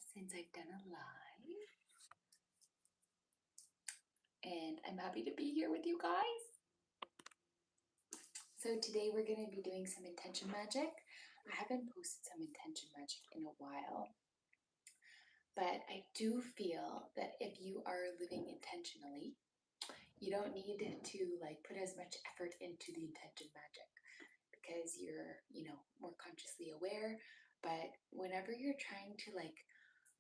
since I've done a live, and I'm happy to be here with you guys. So today we're going to be doing some intention magic. I haven't posted some intention magic in a while, but I do feel that if you are living intentionally, you don't need to put as much effort into the intention magic because you're, more consciously aware. But whenever you're trying to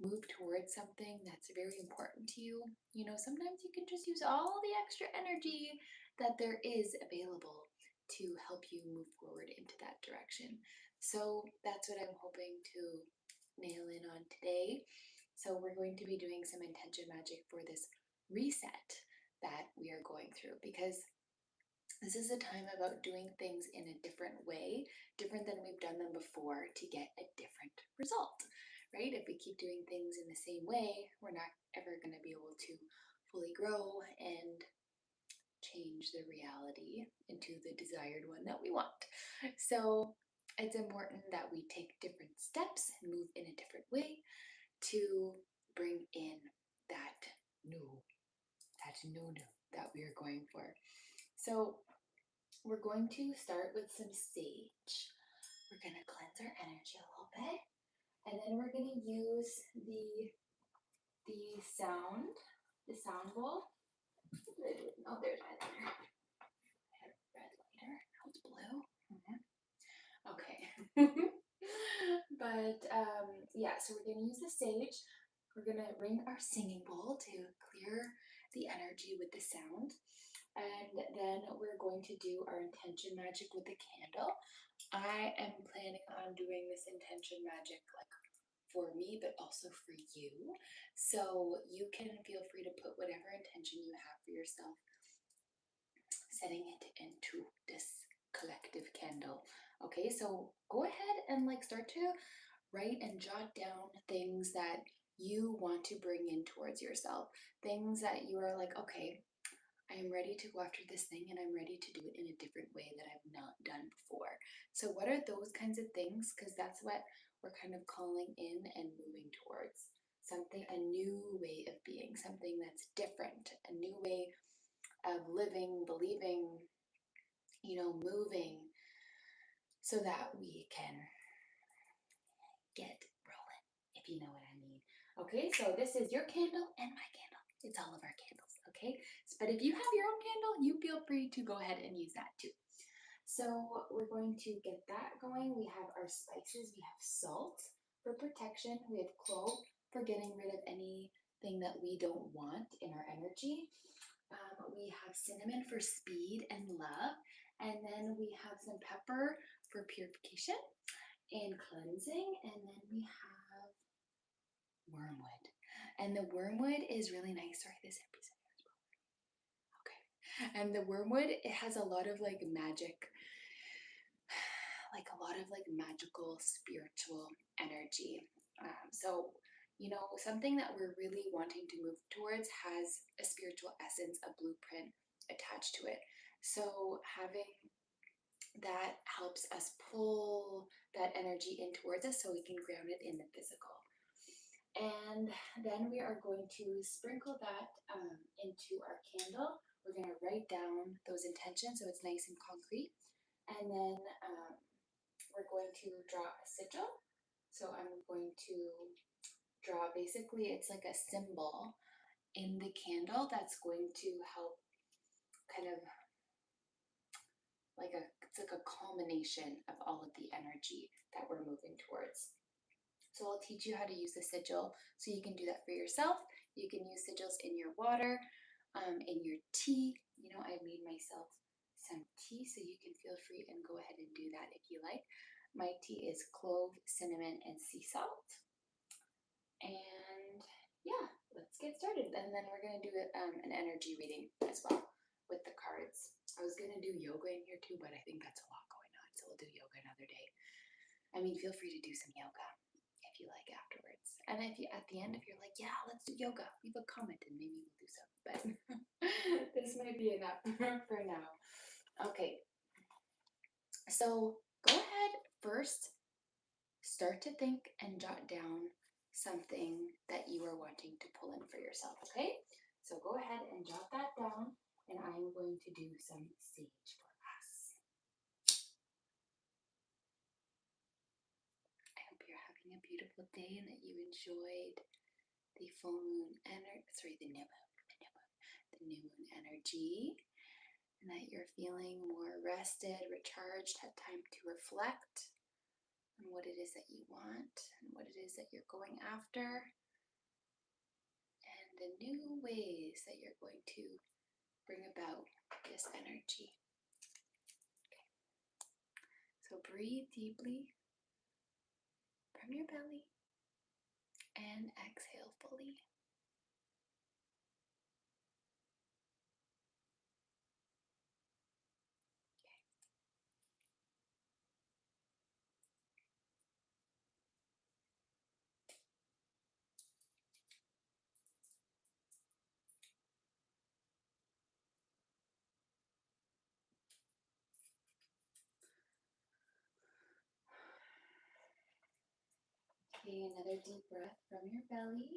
move towards something that's very important to you, sometimes you can just use all the extra energy that there is available to help you move forward into that direction. So that's what I'm hoping to nail in on today. So we're going to be doing some intention magic for this reset that we are going through, because this is a time about doing things in a different way, different than we've done them before, to get a different result, right? If we keep doing things in the same way, we're not ever going to be able to fully grow and change the reality into the desired one that we want. So it's important that we take different steps and move in a different way to bring in that new that we are going for. So we're going to start with some sage. We're going to cleanse our energy a little bit, and then we're going to use the sound bowl. Oh, there's my lighter. I had a red lighter. Now it's blue. Okay. But yeah, so we're going to use the sage. We're going to ring our singing bowl to clear the energy with the sound. And then we're going to do our intention magic with the candle. I am planning on doing this intention magic for me, but also for you. So you can feel free to put whatever intention you have for yourself, setting it into this collective candle. Okay, so go ahead and start to write and jot down things that you want to bring in towards yourself. Things that you are like, okay, I am ready to go after this thing, and I'm ready to do it in a different way that I've not done before. So what are those kinds of things? Because that's what we're kind of calling in and moving towards. Something, a new way of being, something that's different, a new way of living, believing, moving, so that we can get rolling, if you know what I mean. Okay, so this is your candle and my candle. It's all of our candles, okay? But if you have your own candle, you feel free to go ahead and use that too. So we're going to get that going. We have our spices. We have salt for protection. We have clove for getting rid of anything that we don't want in our energy. We have cinnamon for speed and love. And then we have some pepper for purification and cleansing. And then we have wormwood. And the wormwood is really nice. Sorry, this piece of as well. Okay. And the wormwood, it has a lot of magic, a lot of magical spiritual energy. So something that we're really wanting to move towards has a spiritual essence, a blueprint attached to it. So having that helps us pull that energy in towards us so we can ground it in the physical. And then we are going to sprinkle that into our candle. We're going to write down those intentions so it's nice and concrete. And then we're going to draw a sigil. So I'm going to draw, basically it's like a symbol in the candle that's going to help kind of it's like a culmination of all of the energy that we're moving towards. So I'll teach you how to use the sigil so you can do that for yourself. You can use sigils in your water, in your tea. I made myself some tea, so you can feel free and go ahead and do that if you like. My tea is clove, cinnamon, and sea salt. And yeah, let's get started. And then we're going to do an energy reading as well with the cards. I was going to do yoga in here too, but I think that's a lot going on, so we'll do yoga another day. I mean, feel free to do some yoga if you like afterwards. And if you, at the end, if you're like, yeah, let's do yoga, leave a comment and maybe we'll do some. But this might be enough for now. Okay. So go ahead first, start to think and jot down something that you are wanting to pull in for yourself, okay? So go ahead and jot that down, and I'm going to do some sage for us. I hope you're having a beautiful day and that you enjoyed the full moon energy, the new moon energy, and that you're feeling more rested, recharged, had time to reflect on what it is that you want and what it is that you're going after, and the new ways that you're going to bring about this energy. Okay. So breathe deeply from your belly and exhale fully. Okay, another deep breath from your belly.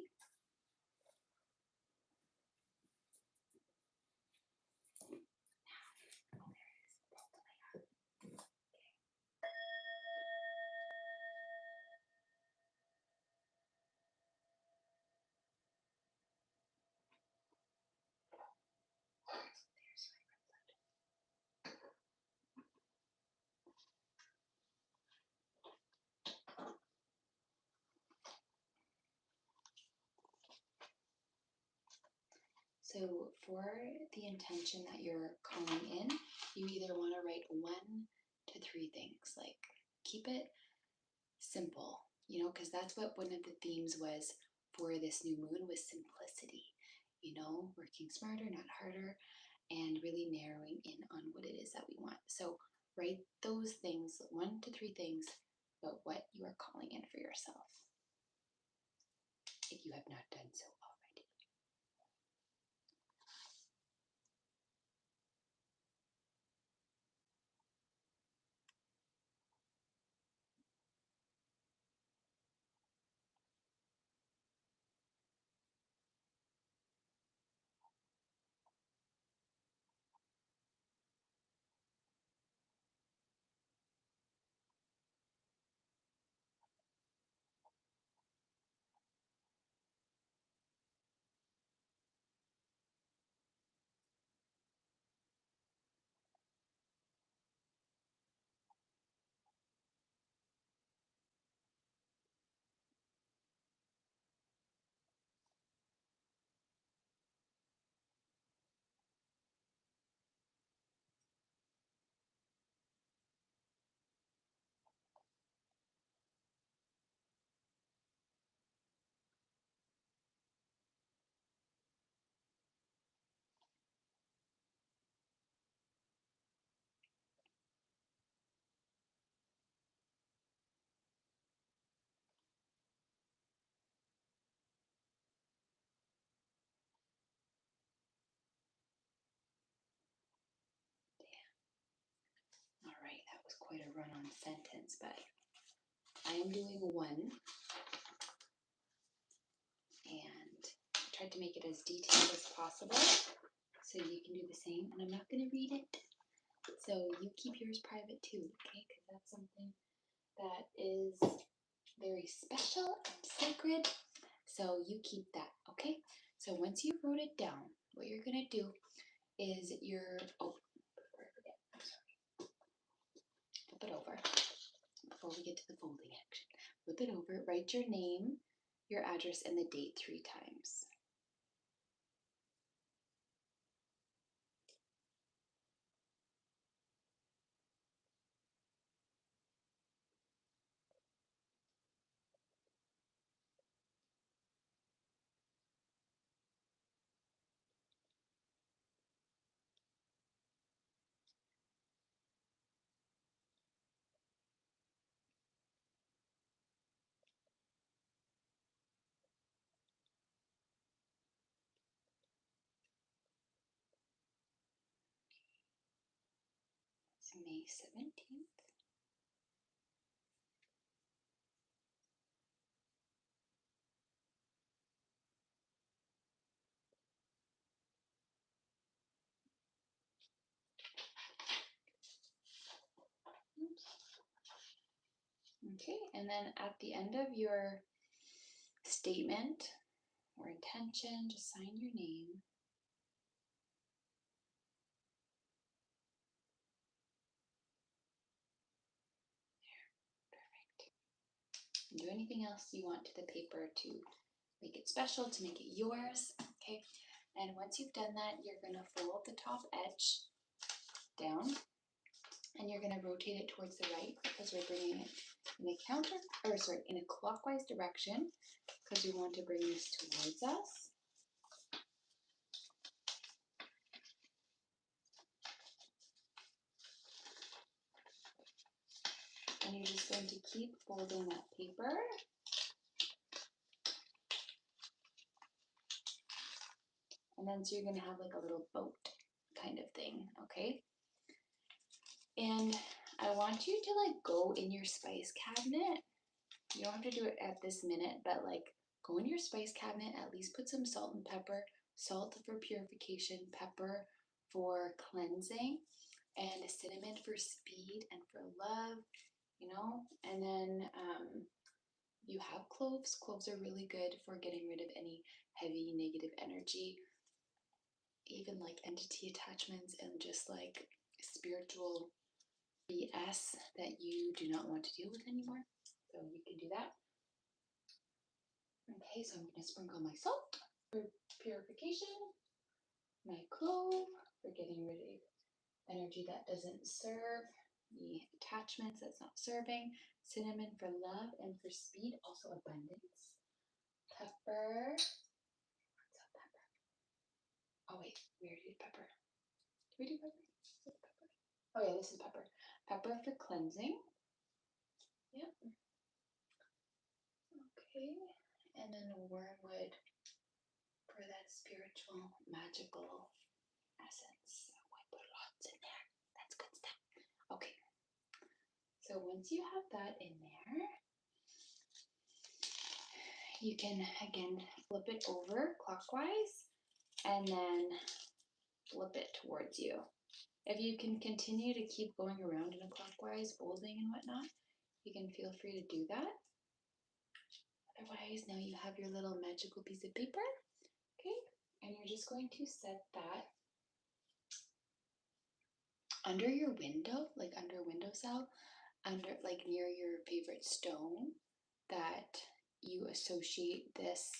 So for the intention that you're calling in, you either want to write 1 to 3 things. Like, keep it simple, because that's what one of the themes was for this new moon, was simplicity, working smarter, not harder, and really narrowing in on what it is that we want. So write those things, 1 to 3 things about what you are calling in for yourself, if you have not done so already. All right, that was quite a run-on sentence, but I am doing 1, and I tried to make it as detailed as possible so you can do the same, and I'm not going to read it, so you keep yours private too, okay, because that's something that is very special and sacred, so you keep that, okay? So once you wrote it down, what you're going to do is before I forget, I'm sorry, flip it over before we get to the folding action. Flip it over, write your name, your address, and the date 3 times. It's May 17th. Okay. Okay, and then at the end of your statement or intention, just sign your name. Do anything else you want to the paper to make it special, to make it yours. Okay, and once you've done that, you're going to fold the top edge down and you're going to rotate it towards the right because we're bringing it in a clockwise direction because we want to bring this towards us. And you're just going to keep folding that paper. And then so you're going to have like a little boat kind of thing, okay? And I want you to like go in your spice cabinet. You don't have to do it at this minute, but like go in your spice cabinet, at least put some salt and pepper, salt for purification, pepper for cleansing, and cinnamon for speed and for love, you know? And then you have cloves. Cloves are really good for getting rid of any heavy negative energy, even like entity attachments and just like spiritual BS that you do not want to deal with anymore. So you can do that. Okay, so I'm going to sprinkle my salt for purification, my clove for getting rid of energy that doesn't serve, the attachments that's not serving, cinnamon for love and for speed, also abundance, pepper. What's up, pepper? Oh wait, we already did pepper. Did we do pepper? Pepper? Oh yeah, this is pepper. Pepper for cleansing. Yep. Okay, and then wormwood for that spiritual, magical essence. I put lots in there. That's good stuff. Okay. So once you have that in there, you can again flip it over clockwise and then flip it towards you. If you can continue to keep going around in a clockwise, folding and whatnot, you can feel free to do that. Otherwise, now you have your little magical piece of paper, okay? And you're just going to set that under your window, like under a windowsill, under like near your favorite stone that you associate this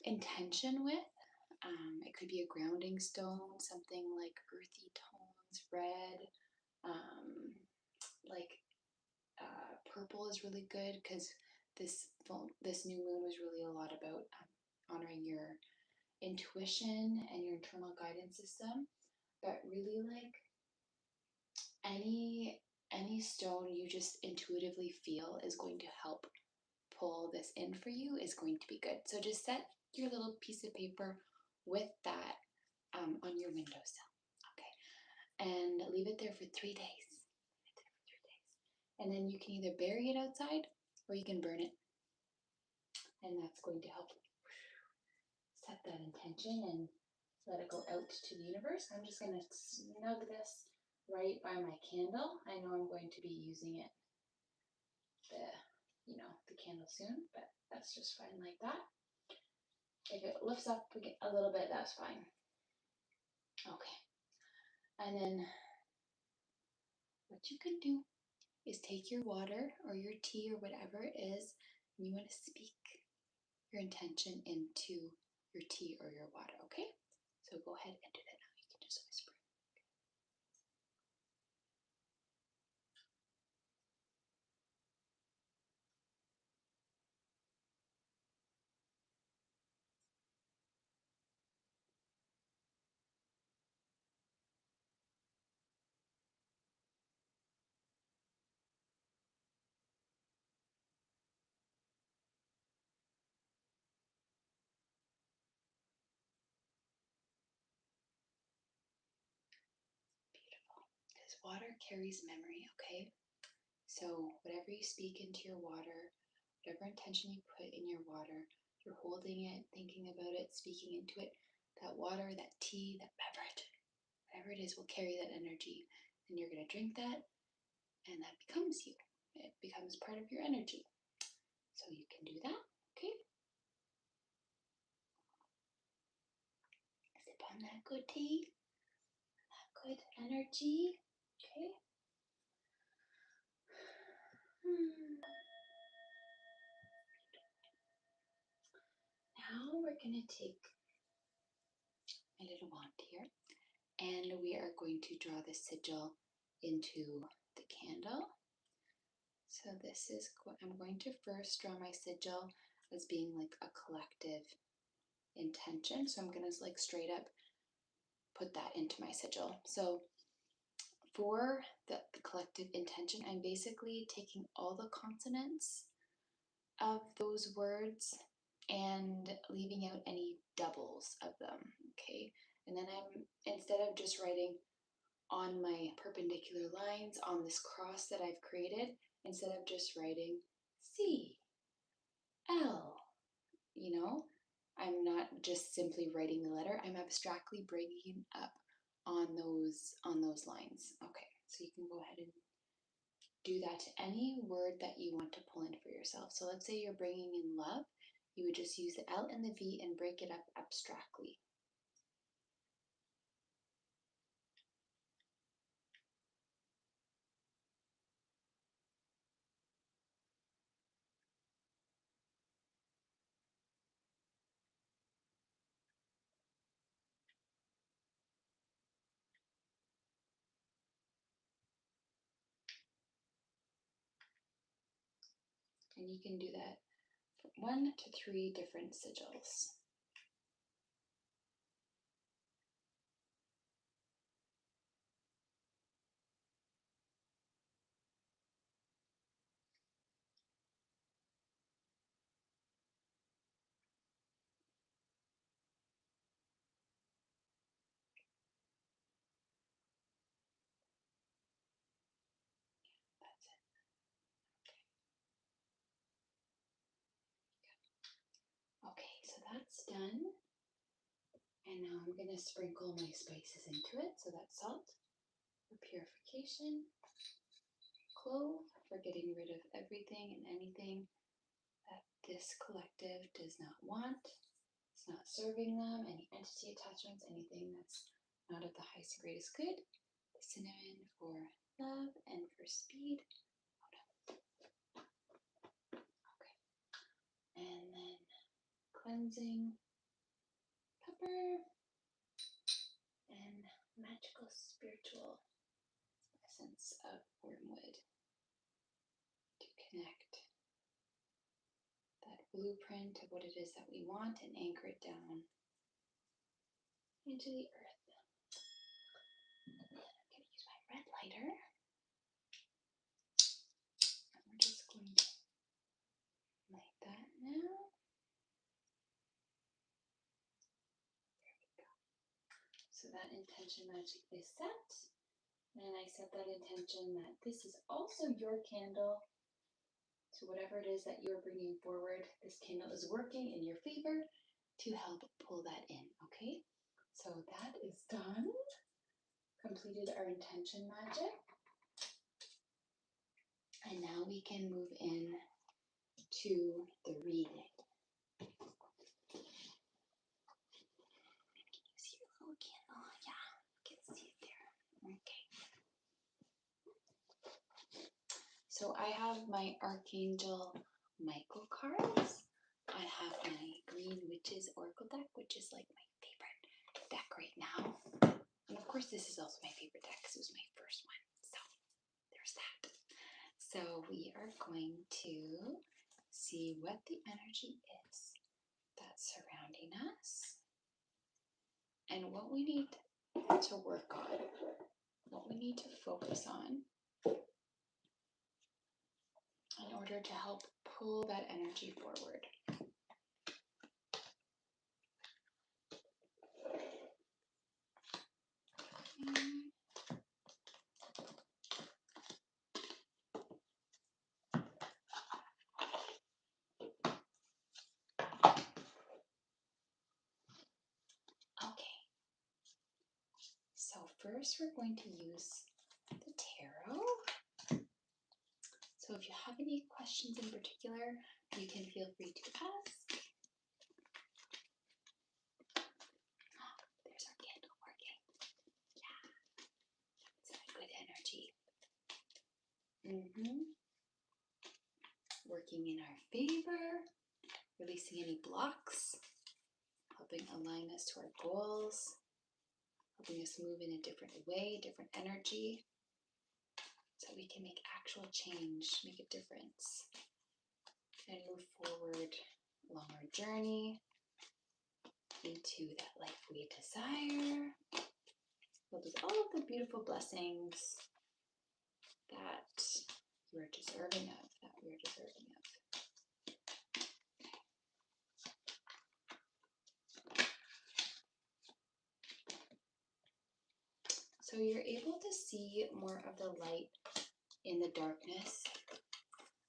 intention with. It could be a grounding stone, something like earthy tones, red, like purple is really good because this new moon was really a lot about honoring your intuition and your internal guidance system. But really, like any stone you just intuitively feel is going to help pull this in for you is going to be good. So just set your little piece of paper with that on your windowsill, okay? And leave it there for 3 days. And then you can either bury it outside or you can burn it. And that's going to help set that intention and let it go out to the universe. I'm just going to snug this right by my candle. I know I'm going to be using it, the candle soon, but that's just fine like that. If it lifts up a little bit, that's fine. Okay. And then what you can do is take your water or your tea or whatever it is, and you want to speak your intention into your tea or your water, okay? So go ahead and do that now. You can just whisper. Beautiful. Because water carries memory, okay? So whatever you speak into your water, whatever intention you put in your water, you're holding it, thinking about it, speaking into it. That water, that tea, that beverage, whatever it is will carry that energy. And you're going to drink that, and that becomes you. It becomes part of your energy. So you can do that, okay? Sip on that good tea, that good energy, okay? Now we're going to take my little wand here, and we are going to draw the sigil into the candle. So this is, I'm going to first draw my sigil as being like a collective intention. So I'm going to like straight up put that into my sigil. So for the collective intention, I'm basically taking all the consonants of those words and leaving out any doubles of them, okay? And then I'm, instead of just writing on my perpendicular lines on this cross that I've created, instead of just writing C, L, you know, I'm not just simply writing the letter, I'm abstractly breaking up on those lines. Okay, so you can go ahead and do that to any word that you want to pull in for yourself. So let's say you're bringing in love, you would just use the L and the V and break it up abstractly. And you can do that for 1 to 3 different sigils. That's it. Okay, so that's done. And now I'm going to sprinkle my spices into it. So that's salt for purification, clove for getting rid of everything and anything that this collective does not want. It's not serving them, any entity attachments, anything that's not of the highest and greatest good. The cinnamon for love and for speed. Okay. And then cleansing pepper and magical spiritual essence of wormwood to connect that blueprint of what it is that we want and anchor it down into the earth. And then I'm going to use my red lighter. And we're just going to light that now. There we go. So that intention magic is set. And I set that intention that this is also your candle. So whatever it is that you're bringing forward, this candle is working in your favor to help pull that in, okay? So that is done. Completed our intention magic. And now we can move in to the reading. Can you see the little candle? Yeah, you can see it there. Okay. So I have my Archangel Michael cards. I have my Green Witches Oracle deck, which is like my favorite deck right now. And of course, this is also my favorite deck because it was my first one. So there's that. So we are going to see what the energy is that's surrounding us and what we need to work on, what we need to focus on in order to help pull that energy forward. Okay, so first we're going to use the tarot. So if you have any questions in particular, you can feel free to ask. There's our candle working. Yeah, it's that good energy. Working in our favor, releasing any blocks, helping align us to our goals, helping us move in a different way, different energy, so we can make actual change, make a difference, and move forward along our journey into that life we desire, filled with all of the beautiful blessings that you are deserving of, that we are deserving of. So you're able to see more of the light in the darkness,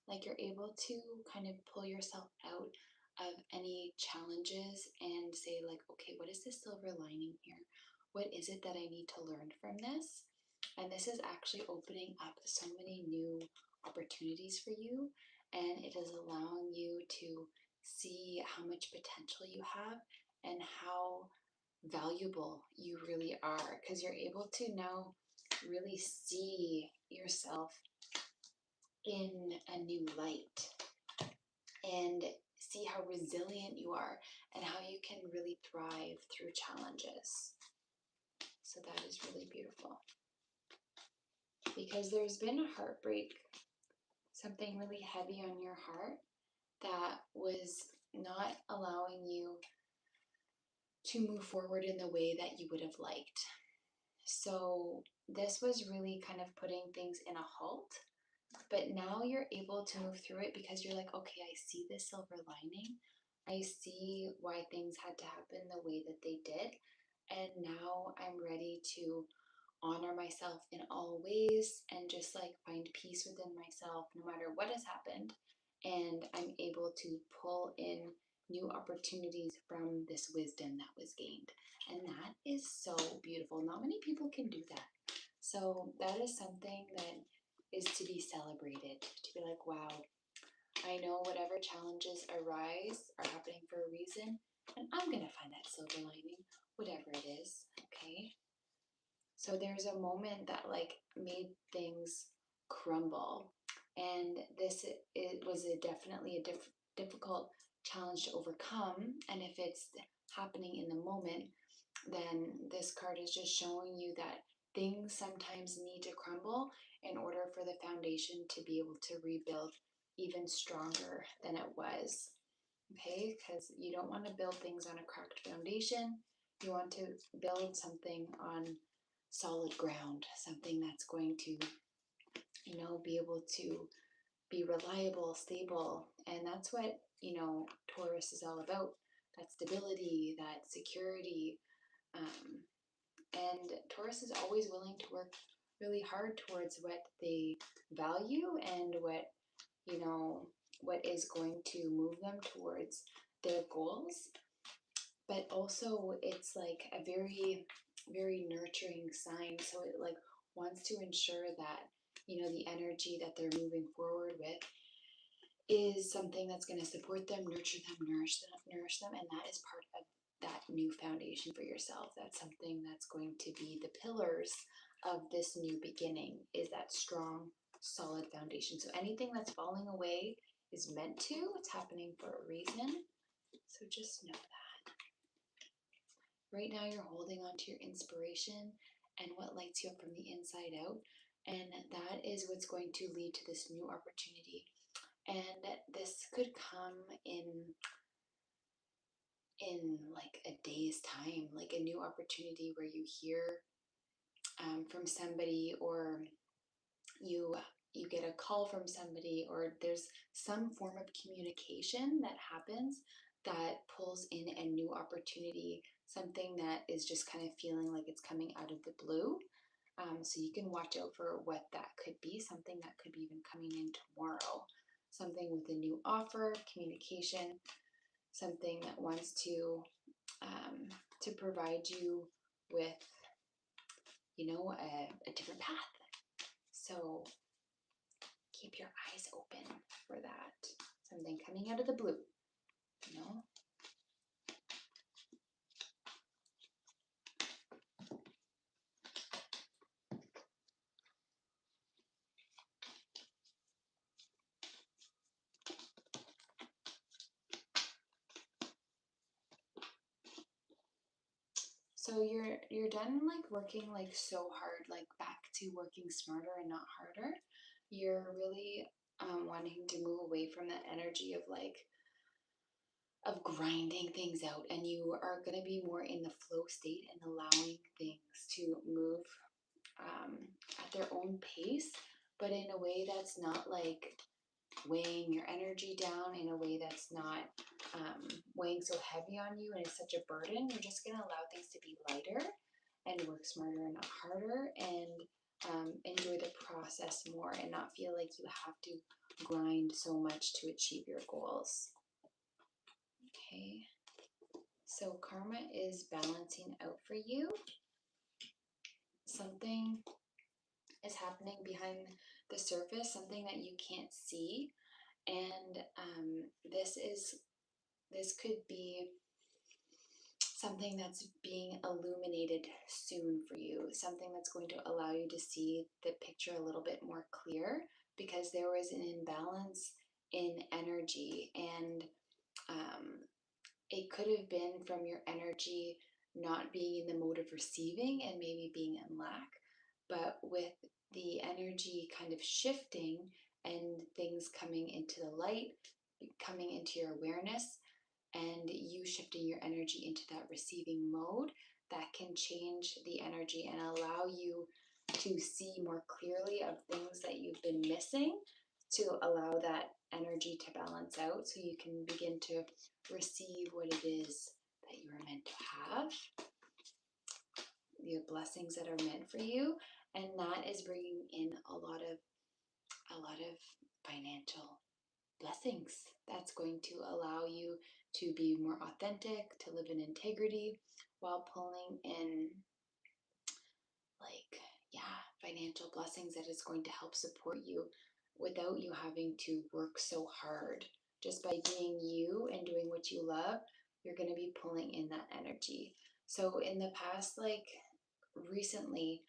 like you're able to kind of pull yourself out of any challenges and say like, okay, what is the silver lining here? What is it that I need to learn from this? And this is actually opening up so many new opportunities for you, and it is allowing you to see how much potential you have and how valuable you really are, because you're able to now really see yourself in a new light and see how resilient you are and how you can really thrive through challenges. So that is really beautiful, because there's been a heartbreak, something really heavy on your heart that was not allowing you to move forward in the way that you would have liked. So this was really kind of putting things in a halt, but now you're able to move through it because you're like, okay, I see this silver lining. I see why things had to happen the way that they did. And now I'm ready to honor myself in all ways and just like find peace within myself no matter what has happened. And I'm able to pull in new opportunities from this wisdom that was gained. And that is so beautiful. Not many people can do that. So that is something that is to be celebrated, to be like, wow, I know whatever challenges arise are happening for a reason, and I'm going to find that silver lining, whatever it is, okay? So there's a moment that like made things crumble, and this was definitely a difficult challenge to overcome. And if it's happening in the moment, then this card is just showing you that things sometimes need to crumble in order for the foundation to be able to rebuild even stronger than it was. Okay, because you don't want to build things on a cracked foundation. You want to build something on solid ground, something that's going to, be able to be reliable, stable. And that's what, Taurus is all about, that stability, that security. And Taurus is always willing to work really hard towards what they value and what is going to move them towards their goals. But also it's like a very, very nurturing sign. So it like wants to ensure that, the energy that they're moving forward with is something that's going to support them, nurture them, nourish them. And that is part of that new foundation for yourself. That's something that's going to be the pillars of this new beginning, is that strong, solid foundation. So anything that's falling away is meant to. It's happening for a reason. So just know that. Right now you're holding on to your inspiration and what lights you up from the inside out. And that is what's going to lead to this new opportunity. And this could come in like a day's time, like a new opportunity where you hear from somebody, or you get a call from somebody, or there's some form of communication that happens that pulls in a new opportunity, something that is just kind of feeling like it's coming out of the blue. So you can watch out for what that could be, something that could be even coming in tomorrow, something with a new offer, communication, something that wants to provide you with, a different path. So keep your eyes open for that. Something coming out of the blue, you know? So you're done like working like so hard, like back to working smarter and not harder. You're really wanting to move away from that energy of like of grinding things out, and you are going to be more in the flow state and allowing things to move at their own pace, but in a way that's not like weighing your energy down, in a way that's not weighing so heavy on you and it's such a burden. You're just going to allow things to be lighter and work smarter and not harder, and enjoy the process more and not feel like you have to grind so much to achieve your goals. Okay, so karma is balancing out for you. Something is happening behind the surface, something that you can't see, and this could be something that's being illuminated soon for you, something that's going to allow you to see the picture a little bit more clear, because there was an imbalance in energy, and it could have been from your energy not being in the mode of receiving and maybe being in lack, but with the energy kind of shifting and things coming into the light, coming into your awareness, and you shifting your energy into that receiving mode, that can change the energy and allow you to see more clearly of things that you've been missing, to allow that energy to balance out so you can begin to receive what it is that you are meant to have, the blessings that are meant for you. And that is bringing in a lot of financial blessings. That's going to allow you to be more authentic, to live in integrity, while pulling in like, yeah, financial blessings that is going to help support you without you having to work so hard. Just by being you and doing what you love, you're going to be pulling in that energy. So in the past, like recently,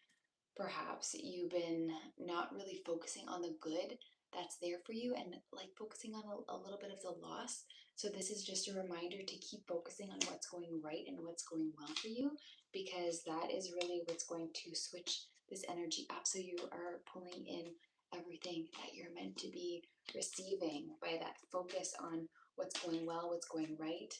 perhaps you've been not really focusing on the good that's there for you, and like focusing on a little bit of the loss. So this is just a reminder to keep focusing on what's going right and what's going well for you, because that is really what's going to switch this energy up, so you are pulling in everything that you're meant to be receiving by that focus on what's going well, what's going right,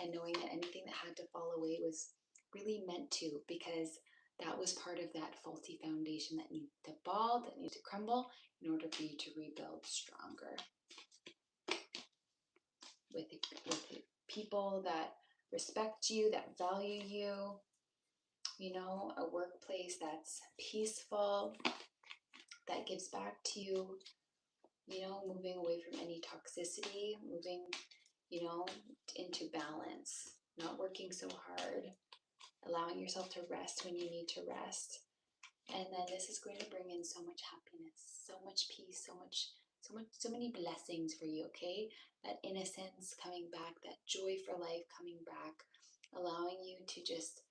and knowing that anything that had to fall away was really meant to, because that was part of that faulty foundation that needed to fall, that needed to crumble in order for you to rebuild stronger. With people that respect you, that value you, you know, a workplace that's peaceful, that gives back to you, you know, moving away from any toxicity, moving, you know, into balance, not working so hard, allowing yourself to rest when you need to rest. And then this is going to bring in so much happiness, so much peace, so many blessings for you, okay? That innocence coming back, that joy for life coming back, allowing you to just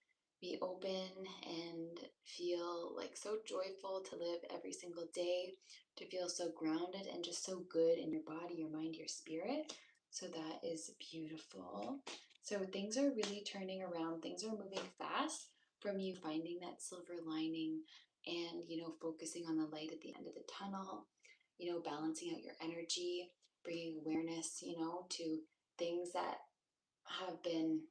be open and feel like so joyful to live every single day, to feel so grounded and just so good in your body, your mind, your spirit. So that is beautiful. So things are really turning around, things are moving fast from you finding that silver lining, and, you know, focusing on the light at the end of the tunnel, you know, balancing out your energy, bringing awareness, you know, to things that have been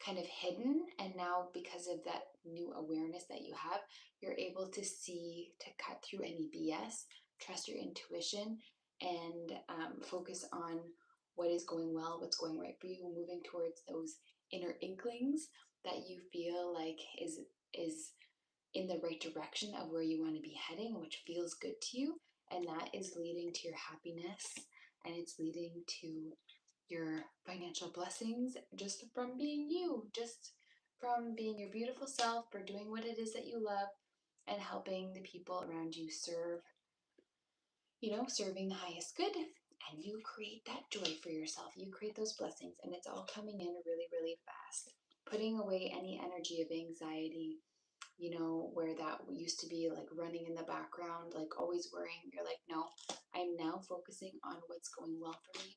kind of hidden. And now, because of that new awareness that you have, you're able to see, to cut through any BS, trust your intuition, and focus on what is going well, what's going right for you, moving towards those inner inklings that you feel like is in the right direction of where you want to be heading, which feels good to you. And that is leading to your happiness, and it's leading to your financial blessings just from being you, just from being your beautiful self, for doing what it is that you love, and helping the people around you serve serving the highest good, and you create that joy for yourself. You create those blessings, and it's all coming in really, really fast. Putting away any energy of anxiety, where that used to be like running in the background, like always worrying. You're like, no, I'm now focusing on what's going well for me,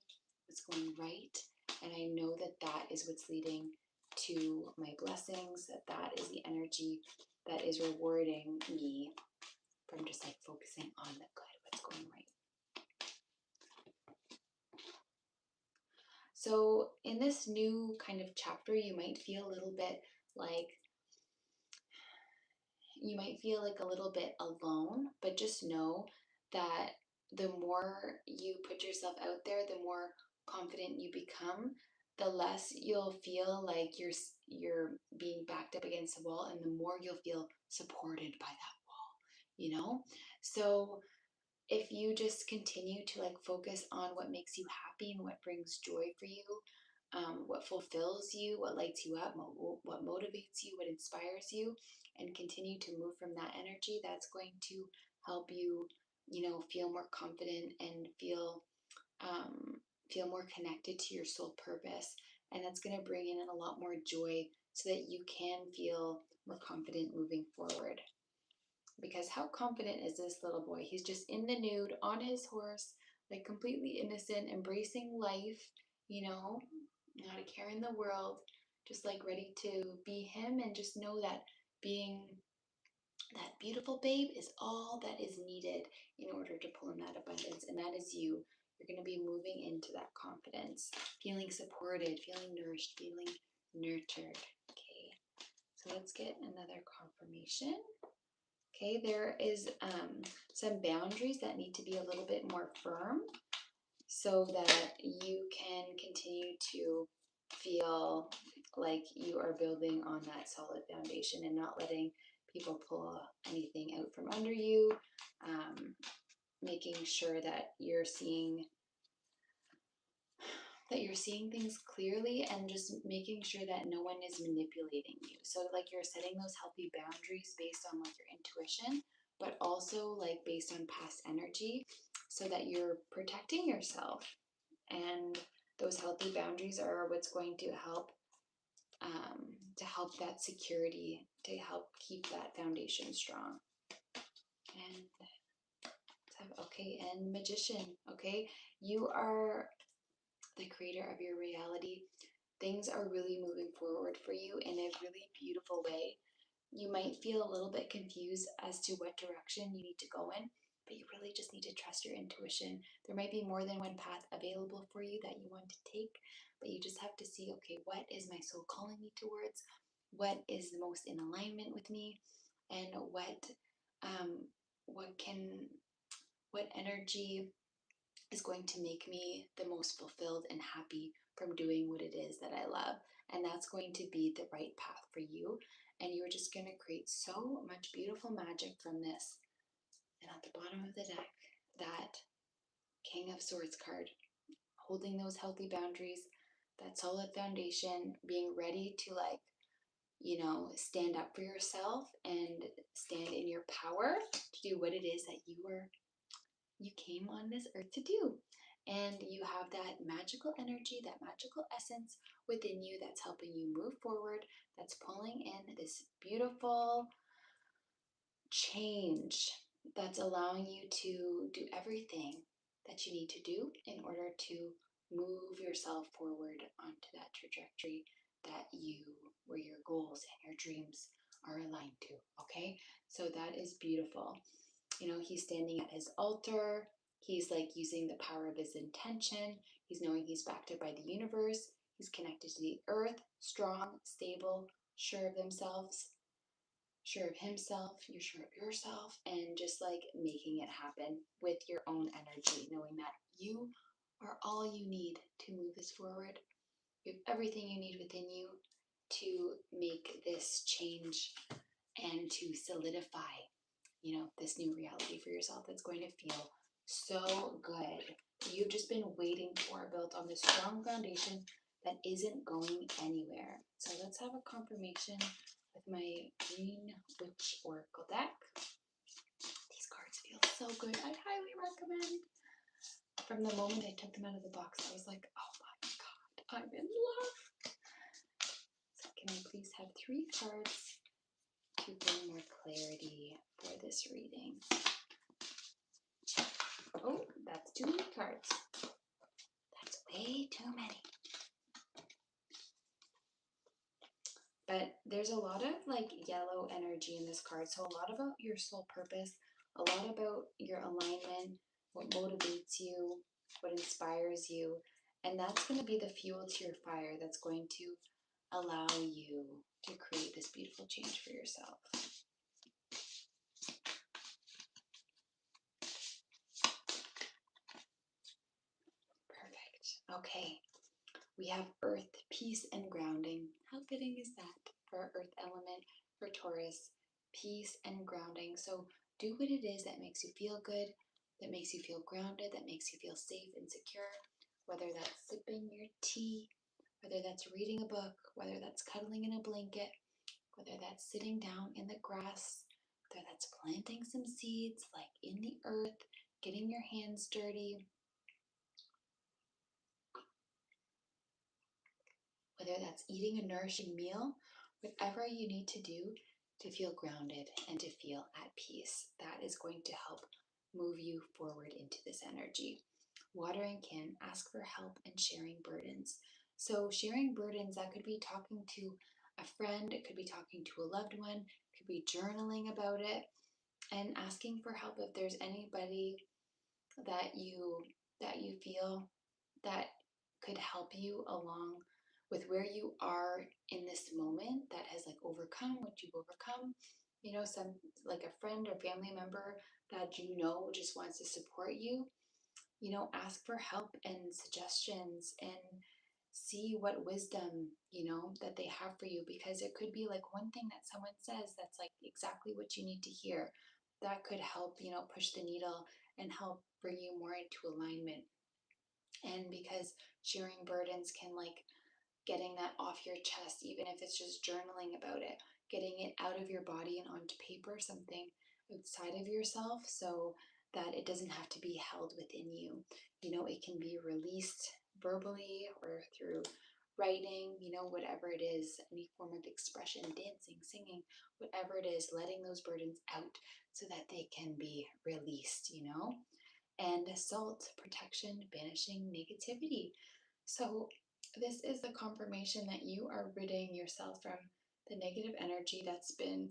what's going right. And I know that that is what's leading to my blessings, that is the energy that is rewarding me from just like focusing on the good, what's going right. So in this new kind of chapter, you might feel a little bit like a little bit alone, but just know that the more you put yourself out there, the more confident you become, the less you'll feel like you're being backed up against the wall, and the more you'll feel supported by that wall. So if you just continue to like focus on what makes you happy and what brings joy for you, what fulfills you, what lights you up, what motivates you, what inspires you, and continue to move from that energy, that's going to help you, feel more confident and feel more connected to your soul purpose. And that's going to bring in a lot more joy so that you can feel more confident moving forward. Because how confident is this little boy? He's just in the nude on his horse, like completely innocent, embracing life, not a care in the world, just like ready to be him, and just know that being that beautiful babe is all that is needed in order to pull in that abundance. And that is you. You're going to be moving into that confidence, feeling supported, feeling nourished, feeling nurtured. Okay, so let's get another confirmation. Okay, there is some boundaries that need to be a little bit more firm so that you can continue to feel like you are building on that solid foundation and not letting people pull anything out from under you, making sure that you're seeing things clearly, and just making sure that no one is manipulating you. So like you're setting those healthy boundaries based on like your intuition, but also like based on past energy, so that you're protecting yourself. And those healthy boundaries are what's going to help that security, to help keep that foundation strong. And okay, and Magician. Okay, you are the creator of your reality. Things are really moving forward for you in a really beautiful way. You might feel a little bit confused as to what direction you need to go in, but you really just need to trust your intuition. There might be more than one path available for you that you want to take, but you just have to see, okay, what is my soul calling me towards? What is the most in alignment with me? And what energy is going to make me the most fulfilled and happy from doing what it is that I love. And that's going to be the right path for you. And you're just going to create so much beautiful magic from this. And at the bottom of the deck, that King of Swords card, holding those healthy boundaries, that solid foundation, being ready to stand up for yourself and stand in your power to do what it is that you came on this earth to do. And you have that magical energy, that magical essence within you that's helping you move forward, that's pulling in this beautiful change, that's allowing you to do everything that you need to do in order to move yourself forward onto that trajectory where your goals and your dreams are aligned to. Okay, so that is beautiful. He's standing at his altar. He's like using the power of his intention. He's knowing he's backed up by the universe. He's connected to the earth, strong, stable, sure of themselves, sure of himself, you're sure of yourself, and just like making it happen with your own energy, knowing that you are all you need to move this forward. You have everything you need within you to make this change and to solidify, this new reality for yourself that's going to feel so good. You've just been waiting for, built on this strong foundation that isn't going anywhere. So let's have a confirmation with my Green Witch Oracle deck. These cards feel so good. I highly recommend. From the moment I took them out of the box, I was like, oh my God, I'm in love. So can I please have 3 cards to bring more clarity for this reading? Oh, that's too many cards. That's way too many. But there's a lot of like yellow energy in this card. So a lot about your soul purpose, a lot about your alignment, what motivates you, what inspires you. And that's going to be the fuel to your fire that's going to allow you to create this beautiful change for yourself. Perfect. Okay. We have earth, peace, and grounding. How fitting is that for our earth element, for Taurus? Peace and grounding. So do what it is that makes you feel good, that makes you feel grounded, that makes you feel safe and secure, whether that's sipping your tea, whether that's reading a book, whether that's cuddling in a blanket, whether that's sitting down in the grass, whether that's planting some seeds like in the earth, getting your hands dirty, whether that's eating a nourishing meal, whatever you need to do to feel grounded and to feel at peace, that is going to help move you forward into this energy. Watering can ask for help and sharing burdens. So sharing burdens, that could be talking to a friend, it could be talking to a loved one, it could be journaling about it and asking for help if there's anybody that you feel that could help you along with where you are in this moment that has like overcome what you've overcome. You know, some like a friend or family member that you know just wants to support you. You know, ask for help and suggestions and see what wisdom, you know, that they have for you, because it could be like one thing that someone says that's like exactly what you need to hear that could help, you know, push the needle and help bring you more into alignment. And because sharing burdens can like getting that off your chest, even if it's just journaling about it, getting it out of your body and onto paper, something outside of yourself, so that it doesn't have to be held within you. You know, it can be released verbally or through writing, you know, whatever it is, any form of expression, dancing, singing, whatever it is, letting those burdens out so that they can be released, you know. And salt, protection, banishing negativity. So this is the confirmation that you are ridding yourself from the negative energy that's been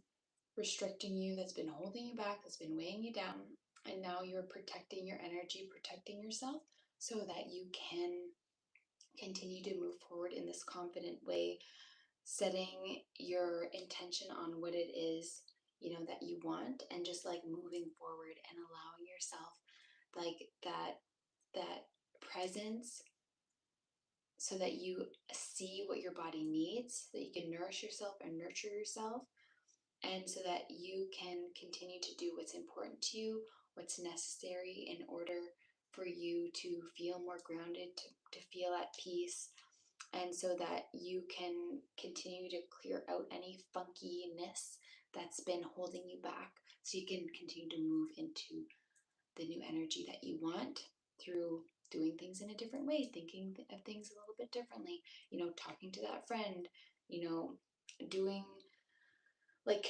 restricting you, that's been holding you back, that's been weighing you down. And now you're protecting your energy, protecting yourself so that you can continue to move forward in this confident way, setting your intention on what it is, you know, that you want, and just like moving forward and allowing yourself like that presence so that you see what your body needs, so that you can nourish yourself and nurture yourself, and so that you can continue to do what's important to you, what's necessary in order for you to feel more grounded, to feel at peace, and so that you can continue to clear out any funkiness that's been holding you back, so you can continue to move into the new energy that you want through doing things in a different way, thinking of things a little bit differently, you know, talking to that friend, you know, doing like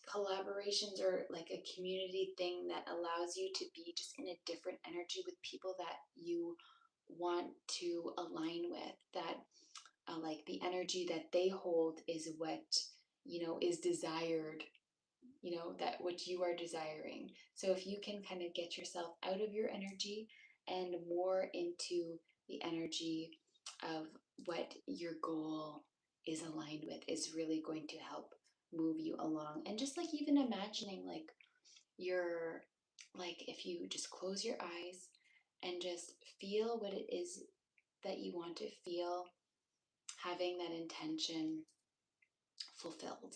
collaborations or like a community thing that allows you to be just in a different energy with people that you want to align with, that like the energy that they hold is what, you know, is desired, you know, that what you are desiring. So if you can kind of get yourself out of your energy and more into the energy of what your goal is aligned with, is really going to help move you along. And just like even imagining like you're like, if you just close your eyes and just feel what it is that you want to feel, having that intention fulfilled.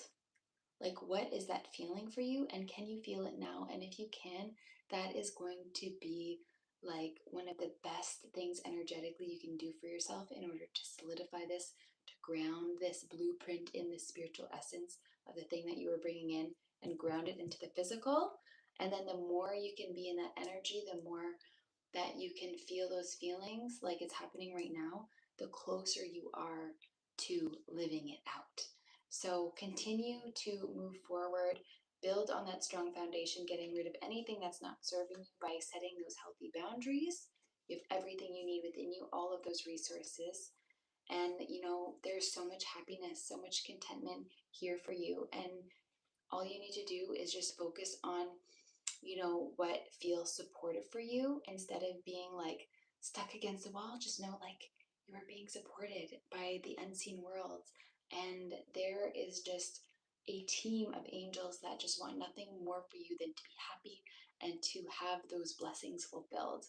Like, what is that feeling for you? And can you feel it now? And if you can, that is going to be like one of the best things energetically you can do for yourself in order to solidify this, to ground this blueprint in the spiritual essence of the thing that you are bringing in and ground it into the physical. And then the more you can be in that energy, the more that you can feel those feelings like it's happening right now, the closer you are to living it out. So continue to move forward, build on that strong foundation, getting rid of anything that's not serving you by setting those healthy boundaries. You have everything you need within you, all of those resources. And, there's so much happiness, so much contentment here for you. And all you need to do is just focus on what feels supportive for you instead of being like stuck against the wall. Just know like you are being supported by the unseen worlds, and there is just a team of angels that just want nothing more for you than to be happy and to have those blessings fulfilled.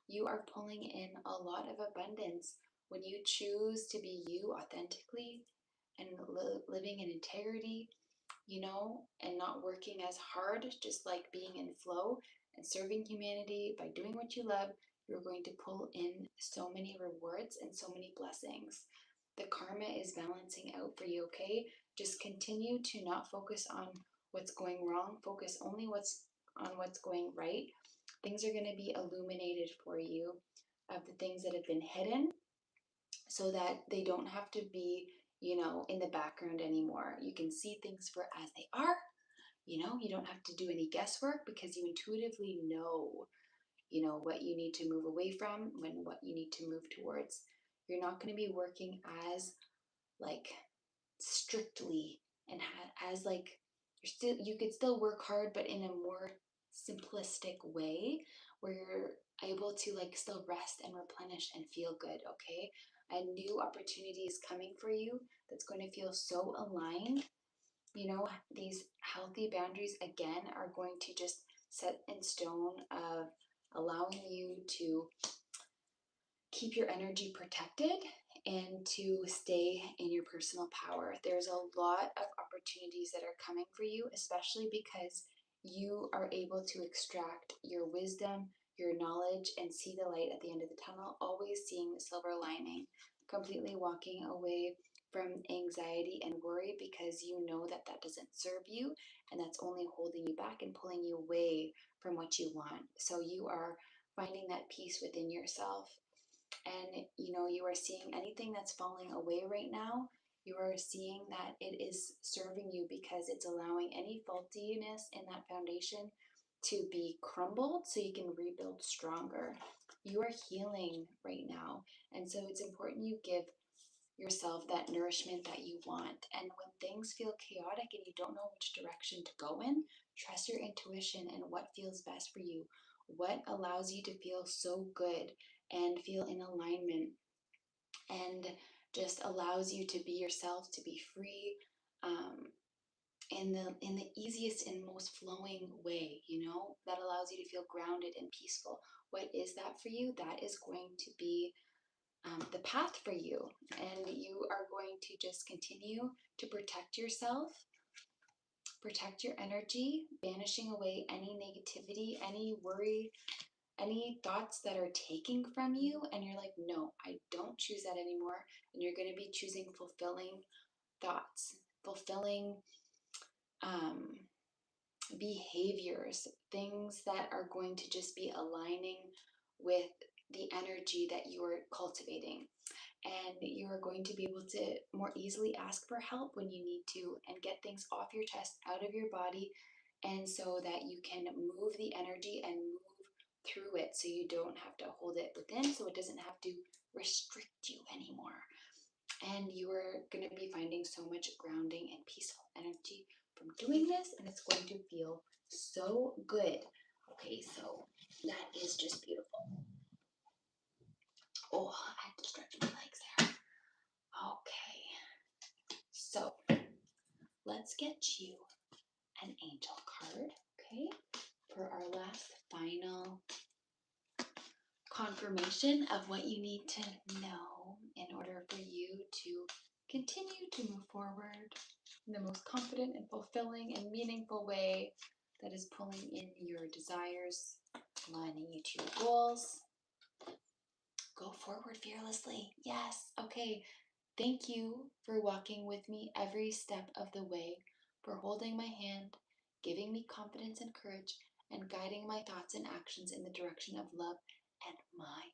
You are pulling in a lot of abundance when you choose to be you authentically and living in integrity, and not working as hard, just like being in flow and serving humanity by doing what you love. You're going to pull in so many rewards and so many blessings. The karma is balancing out for you, okay? Just continue to not focus on what's going wrong, focus only on what's going right. Things are going to be illuminated for you of the things that have been hidden so that they don't have to be, in the background anymore. You can see things for as they are. You don't have to do any guesswork because you intuitively know, what you need to move away from when what you need to move towards. You're not going to be working as like strictly and as like you could still work hard, but in a more simplistic way where you're able to like still rest and replenish and feel good. Okay, a new opportunity is coming for you that's going to feel so aligned. These healthy boundaries again are going to just set in stone of allowing you to keep your energy protected and to stay in your personal power. There's a lot of opportunities that are coming for you, especially because you are able to extract your wisdom, your knowledge, and see the light at the end of the tunnel, always seeing the silver lining, completely walking away from anxiety and worry because you know that that doesn't serve you and that's only holding you back and pulling you away from what you want. So you are finding that peace within yourself, and you are seeing anything that's falling away right now, you are seeing that it is serving you because it's allowing any faultiness in that foundation to be crumbled so you can rebuild stronger. You are healing right now, and so it's important you give yourself that nourishment that you want. And when things feel chaotic and you don't know which direction to go in, trust your intuition and what feels best for you, what allows you to feel so good and feel in alignment, and just allows you to be yourself, to be free, in the easiest and most flowing way, that allows you to feel grounded and peaceful. What is that for you? That is going to be the path for you, and you are going to just continue to protect yourself, protect your energy, banishing away any negativity, any worry, any thoughts that are taking from you, and you're like, no, I don't choose that anymore. And you're going to be choosing fulfilling thoughts, fulfilling behaviors, things that are going to just be aligning with the energy that you are cultivating. And you are going to be able to more easily ask for help when you need to and get things off your chest, out of your body, and so that you can move the energy and move through it so you don't have to hold it within, so it doesn't have to restrict you anymore. And you are going to be finding so much grounding and peaceful energy from doing this, and it's going to feel so good. Okay, so that is just beautiful. Oh, I had to stretch my legs there. Okay, so let's get you an angel card, okay, for our last final confirmation of what you need to know in order for you to continue to move forward in the most confident and fulfilling and meaningful way that is pulling in your desires, aligning you to your goals. Go forward fearlessly. Yes. Okay. Thank you for walking with me every step of the way, for holding my hand, giving me confidence and courage, and guiding my thoughts and actions in the direction of love and my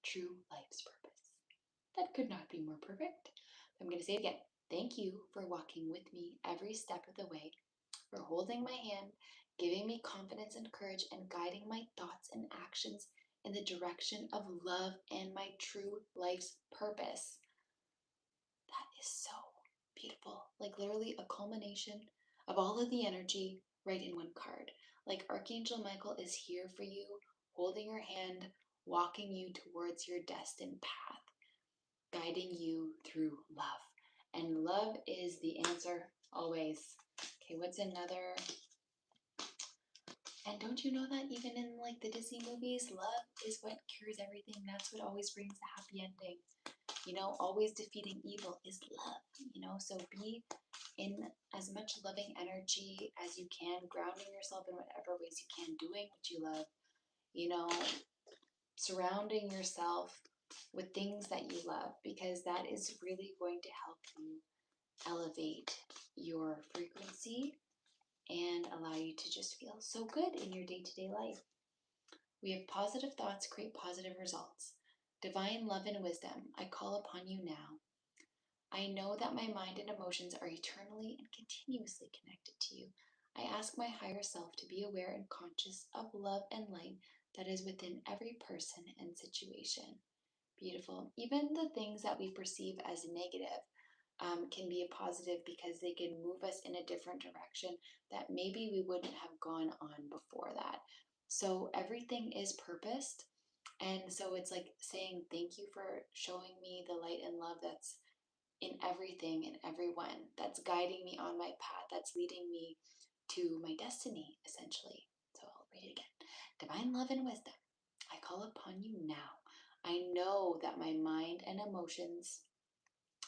true life's purpose. That could not be more perfect. I'm going to say it again. Thank you for walking with me every step of the way, for holding my hand, giving me confidence and courage, and guiding my thoughts and actions in the direction of love and my true life's purpose. That is so beautiful. Like literally a culmination of all of the energy right in one card. Like Archangel Michael is here for you, holding your hand, walking you towards your destined path, guiding you through love. And love is the answer always. Okay, what's another? And don't you know that even in like the Disney movies, love is what cures everything. That's what always brings the happy ending. You know, always defeating evil is love, you know, so be in as much loving energy as you can, grounding yourself in whatever ways you can, doing what you love, you know, surrounding yourself with things that you love, because that is really going to help you elevate your frequency and allow you to just feel so good in your day-to-day life. We have positive thoughts create positive results. Divine love and wisdom, I call upon you now. I know that my mind and emotions are eternally and continuously connected to you. I ask my higher self to be aware and conscious of love and light that is within every person and situation. Beautiful. Even the things that we perceive as negative can be a positive, because they can move us in a different direction that maybe we wouldn't have gone on before that. So everything is purposed. And so it's like saying thank you for showing me the light and love that's in everything and everyone, that's guiding me on my path, that's leading me to my destiny, essentially. So I'll read it again. Divine love and wisdom, I call upon you now. I know that my mind and emotions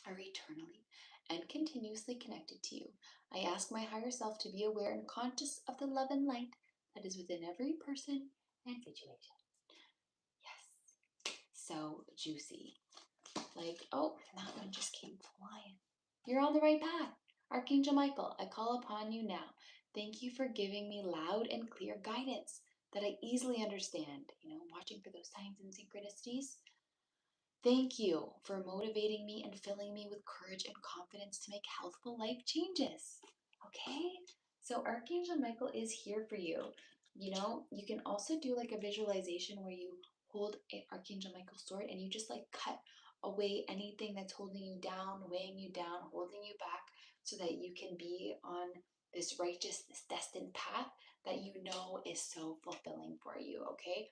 are eternally and continuously connected to you. I ask my higher self to be aware and conscious of the love and light that is within every person and situation. Yes, so juicy. Like, oh, that one just came flying. You're on the right path. Archangel Michael, I call upon you now. Thank you for giving me loud and clear guidance that I easily understand, you know, watching for those signs and synchronicities. Thank you for motivating me and filling me with courage and confidence to make healthful life changes. Okay? So Archangel Michael is here for you. You know, you can also do like a visualization where you hold an Archangel Michael sword and you just like cut away anything that's holding you down, weighing you down, holding you back, so that you can be on this righteous, this destined path that you know is so fulfilling for you, okay?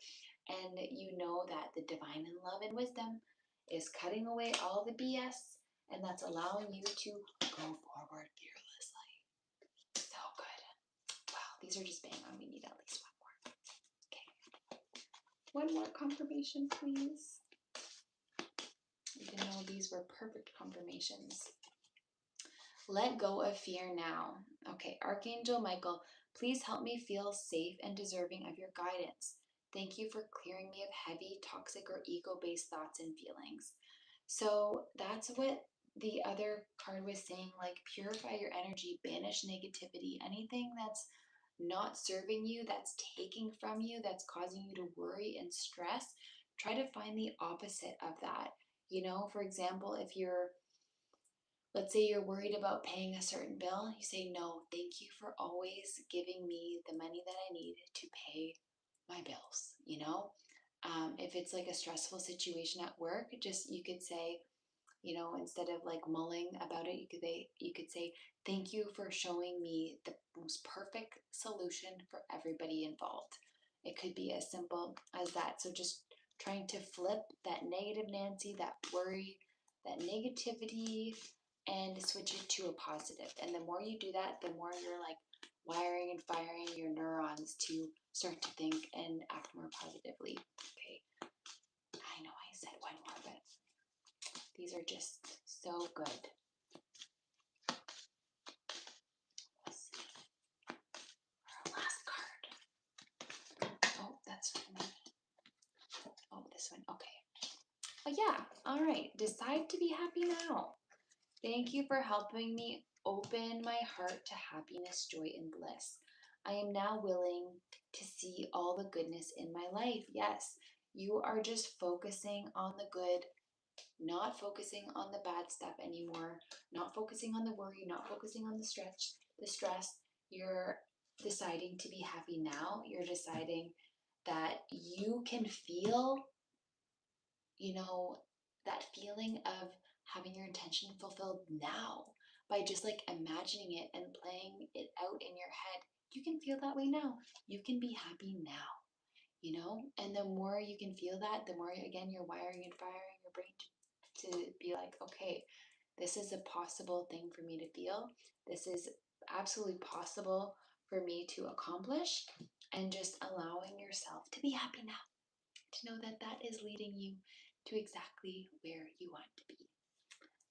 And you know that the divine in love and wisdom is cutting away all the BS, and that's allowing you to go forward fearlessly. So good. Wow, these are just bang on. We need at least one more. Okay. One more confirmation, please. Even though these were perfect confirmations. Let go of fear now. Okay, Archangel Michael, please help me feel safe and deserving of your guidance. Thank you for clearing me of heavy, toxic, or ego-based thoughts and feelings. So that's what the other card was saying, like purify your energy, banish negativity, anything that's not serving you, that's taking from you, that's causing you to worry and stress. Try to find the opposite of that. You know, for example, if you're, let's say you're worried about paying a certain bill, you say, no, thank you for always giving me the money that I need to pay my bills, you know? If it's like a stressful situation at work, just you could say, you know, instead of like mulling about it, you could say, thank you for showing me the most perfect solution for everybody involved. It could be as simple as that. So just trying to flip that negative Nancy, that worry, that negativity, and switch it to a positive. And the more you do that, the more you're like wiring and firing your neurons to start to think and act more positively. Okay, I know I said one more, but these are just so good. Let's see. Our last card. Oh, that's for me. Oh, this one. Okay. Oh, yeah. All right. Decide to be happy now. Thank you for helping me open my heart to happiness, joy, and bliss. I am now willing to see all the goodness in my life. Yes, you are just focusing on the good, not focusing on the bad stuff anymore, not focusing on the worry, not focusing on the stress. You're deciding to be happy now. You're deciding that you can feel, you know, that feeling of having your intention fulfilled now by just like imagining it and playing it out in your head. You can feel that way now. You can be happy now, and the more you can feel that, the more again you're wiring and firing your brain to be like, okay, this is a possible thing for me to feel. This is absolutely possible for me to accomplish, and just allowing yourself to be happy now, to know that that is leading you to exactly where you want to be.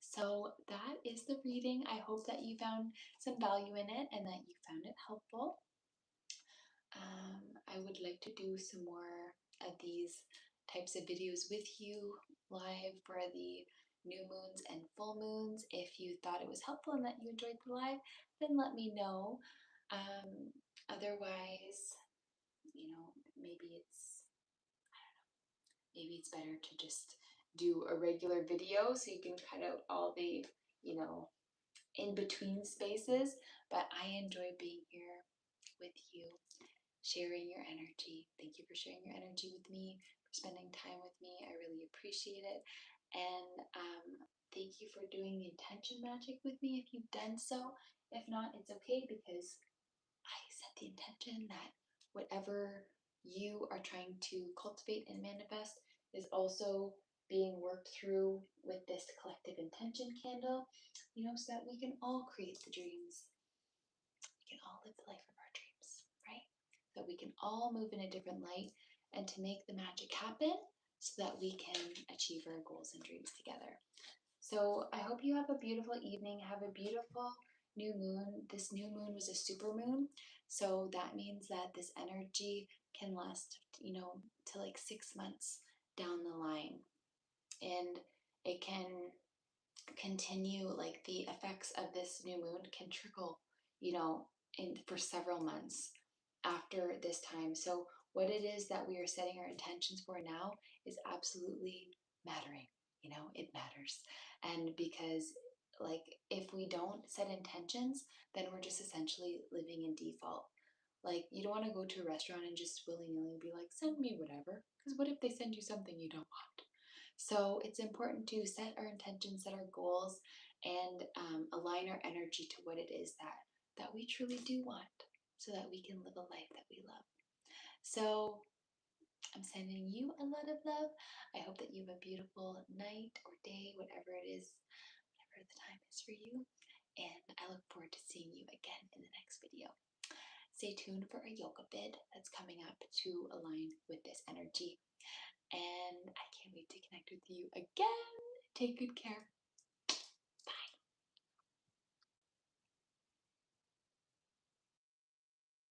So that is the reading. I hope that you found some value in it and that you found it helpful. I would like to do some more of these types of videos with you live for the new moons and full moons. If you thought it was helpful and that you enjoyed the live, then let me know. Otherwise, maybe it's better to just do a regular video so you can cut out all the, in between spaces. But I enjoy being here with you, sharing your energy. Thank you for sharing your energy with me, for spending time with me. I really appreciate it. And thank you for doing the intention magic with me if you've done so. If not, it's okay, because I set the intention that whatever you are trying to cultivate and manifest is also being worked through with this collective intention candle, so that we can all create the dreams. We can all live the life of our dreams, right? That we can all move in a different light, and to make the magic happen so that we can achieve our goals and dreams together. So I hope you have a beautiful evening. Have a beautiful new moon. This new moon was a super moon. So that means that this energy can last, to like 6 months down the line. And it can continue, like the effects of this new moon can trickle, for several months after this time. So what it is that we are setting our intentions for now is absolutely mattering. It matters. And because, like, if we don't set intentions, then we're just essentially living in default. Like, you don't want to go to a restaurant and just willy-nilly be like, send me whatever, because what if they send you something you don't want? So it's important to set our intentions, set our goals, and align our energy to what it is that we truly do want, so that we can live a life that we love. So I'm sending you a lot of love. I hope that you have a beautiful night or day, whatever it is, whatever the time is for you. And I look forward to seeing you again in the next video. Stay tuned for a yoga bid that's coming up to align with this energy. And I can't wait to connect with you again. Take good care.